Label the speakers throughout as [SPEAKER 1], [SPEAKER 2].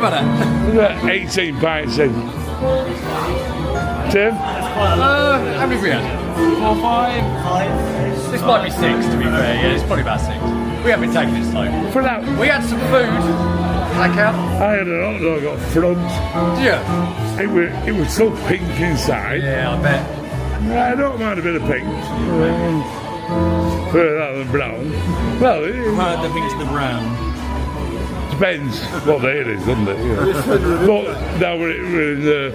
[SPEAKER 1] about it.
[SPEAKER 2] 18 pints in. Tim?
[SPEAKER 1] How many have we had? 4, 5? This might be 6 to be fair, yeah, it's probably about 6. We haven't been taking it slow.
[SPEAKER 2] For that,
[SPEAKER 1] We had some food. Does that count?
[SPEAKER 2] I had an hot dog up front.
[SPEAKER 1] Yeah.
[SPEAKER 2] It was so pink inside.
[SPEAKER 1] Yeah, I bet.
[SPEAKER 2] I don't mind a bit of pink. Further that than brown. Well,
[SPEAKER 3] The pink to the brown.
[SPEAKER 2] depends what day it is, doesn't it? Yeah. But now we're in the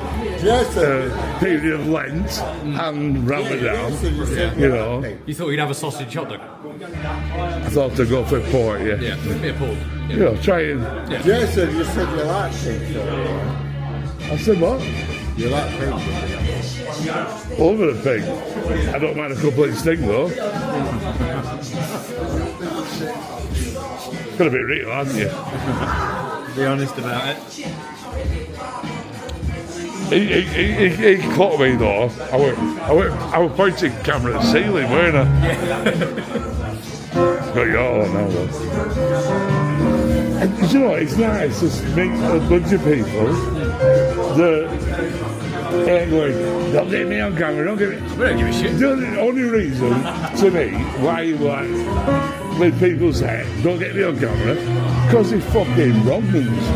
[SPEAKER 2] period of Lent and Ramadan, you know.
[SPEAKER 1] You thought you'd have a sausage hot dog?
[SPEAKER 2] I thought to go for pork, yeah.
[SPEAKER 1] Yeah, bit of pork.
[SPEAKER 2] You know, try and...
[SPEAKER 4] Jason, you said you like pink, so
[SPEAKER 2] I said, what?
[SPEAKER 4] you like pink.
[SPEAKER 2] Over the pig. I don't mind a complete sting though. Got a bit real, haven't you?
[SPEAKER 3] Be honest about it.
[SPEAKER 2] He clocked me though. I was pointing camera at the ceiling, weren't I? Got you all on now though. And you know, it's nice to meet a bunch of people that ain't going, don't get me on camera, don't get me.
[SPEAKER 1] We don't give a shit.
[SPEAKER 2] The only reason to me why you like when people say don't get me on camera, because they're fucking wrong things.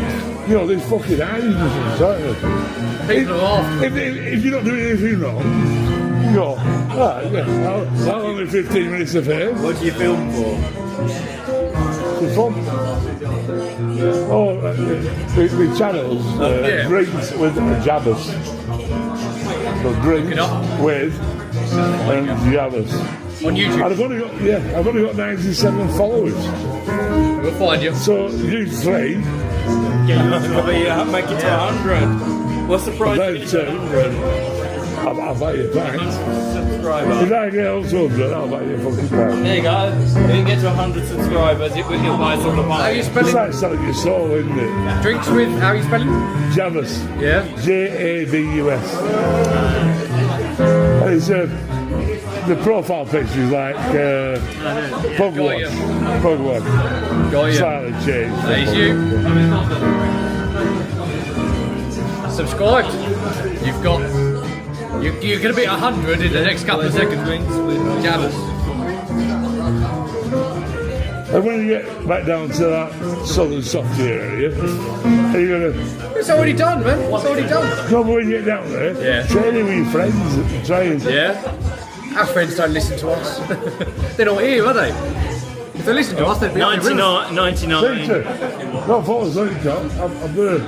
[SPEAKER 2] You know, they're fucking hiding themselves, aren't they?
[SPEAKER 1] People are off.
[SPEAKER 2] If you're not doing anything wrong, you go, ah, yeah, I'll only 15 minutes of fame.
[SPEAKER 3] What do you film for?
[SPEAKER 2] It's fun. Oh, the channels,
[SPEAKER 1] Yeah.
[SPEAKER 2] drinks with jabbers. So drinks with and jabbers.
[SPEAKER 1] On YouTube.
[SPEAKER 2] And I've only got 97 followers.
[SPEAKER 1] We'll find you.
[SPEAKER 2] So you three,
[SPEAKER 3] Yeah, you must probably make it to 100. What's the price?
[SPEAKER 2] about 2. I'll buy you a pint.
[SPEAKER 3] Subscriber.
[SPEAKER 2] If I get up to 100, I'll buy you a fucking pint.
[SPEAKER 3] There you go. If you get to 100 subscribers, you'll buy us all a
[SPEAKER 1] How are you
[SPEAKER 3] pint.
[SPEAKER 2] It's
[SPEAKER 1] spelling?
[SPEAKER 2] like selling your soul, isn't it?
[SPEAKER 1] Drinks with, how are you spelling?
[SPEAKER 2] Jabbers.
[SPEAKER 1] Yeah.
[SPEAKER 2] J-A-B-U-S. And it's the profile picture is like pug
[SPEAKER 1] Got
[SPEAKER 2] wash.
[SPEAKER 1] you.
[SPEAKER 2] Pug wash.
[SPEAKER 1] Got you.
[SPEAKER 2] Slightly changed.
[SPEAKER 1] There's you. Subscribed. You've got. You're going to be 100 in the next couple of seconds. Jabbers.
[SPEAKER 2] And when you get back down to that southern softy area, are you going to
[SPEAKER 1] It's already done, man. It's already done.
[SPEAKER 2] come when you get down there?
[SPEAKER 1] Yeah.
[SPEAKER 2] Training with your friends and try and
[SPEAKER 1] Yeah. Our friends don't listen to us. They're not here, are they? If they listen to us, they'd be on the river.
[SPEAKER 3] 99.
[SPEAKER 2] Not photos, don't you, Tom? I'm good.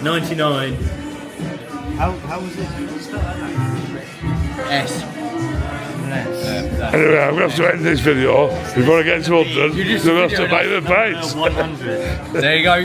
[SPEAKER 3] 99.
[SPEAKER 4] How was it?
[SPEAKER 1] S.
[SPEAKER 2] Anyway, I'm going to have to end this video before I get to 100.
[SPEAKER 1] You just
[SPEAKER 2] So I'm going to have to
[SPEAKER 1] video
[SPEAKER 2] make the pints.
[SPEAKER 3] 100.
[SPEAKER 1] There you go.